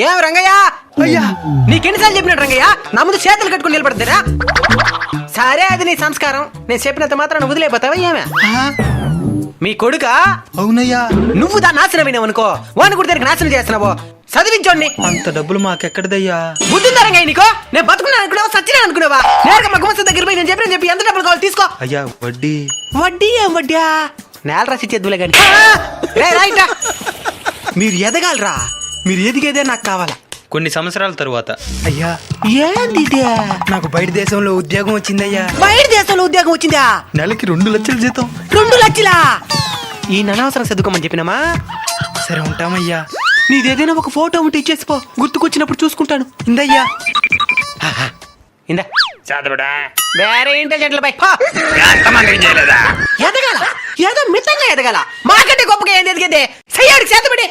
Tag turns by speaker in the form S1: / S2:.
S1: ఏం రంగయ్య అయ్యా నీకెన్నిసార్లు చెప్పినట్టు రంగయ్య నా ముందు చేతులు కట్టుకుని నిలబడతారా? సరే అది నీ సంస్కారం, నేను చెప్పినంత మాత్రం వదిలేపోతావా ఏమే? మీ కొడుక
S2: అవునయ్యా.
S1: నువ్వు దాన్ని నాశనమైనావు అనుకో, వాడిని కూడా దానికి నాశనం చేస్తున్నావు. చదివించోండి.
S2: అంత డబ్బులు మాకెక్కడదయ్యా?
S1: బుద్ధిందా రంగయ్య నీకో? నేను బతుకున్నాను అనుకున్నావా, సచ్చినా అనుకున్నావా? నేరుగా మా గుమస్తా దగ్గర పోయి నేను చెప్పి ఎంత డబ్బులు కావాలి తీసుకో.
S2: అయ్యా వడ్డీ.
S1: వడ్డీ ఏం వడ్డా? నేల రాసి చేద్దులే గాని. రైట్, మీరు ఎదగాలరా, మీరు ఎదిగేదే నాకు కావాలా.
S2: కొన్ని సంవత్సరాల తరువాత
S1: అయ్యా ఏంది
S2: నాకు బయట దేశంలో ఉద్యోగం వచ్చిందయ్యా.
S1: బయట దేశంలో ఉద్యోగం వచ్చిందా?
S2: నెలకి 2 లక్షల జీతం.
S1: 2 లక్షలా? ఈ అనవసరం చదువుకోమని చెప్పినామా?
S2: సరే ఉంటామయ్యా.
S1: నీదేదైనా ఒక ఫోటో ఉంటే ఇచ్చేసిపో, గుర్తుకొచ్చినప్పుడు చూసుకుంటాను.
S2: ఇందయ్యా.
S1: ఇందా
S3: చదవడా
S1: వేరే ఇంటెలిజెంట్ల పై
S3: ఎంతమందికి చేయలేదా?
S1: ఎదగాల, ఏదో మితంగా ఎదగాల. మాకంటే గొప్పగా ఏం ఎదిగేదే? సయ్యాడికి చేతబడి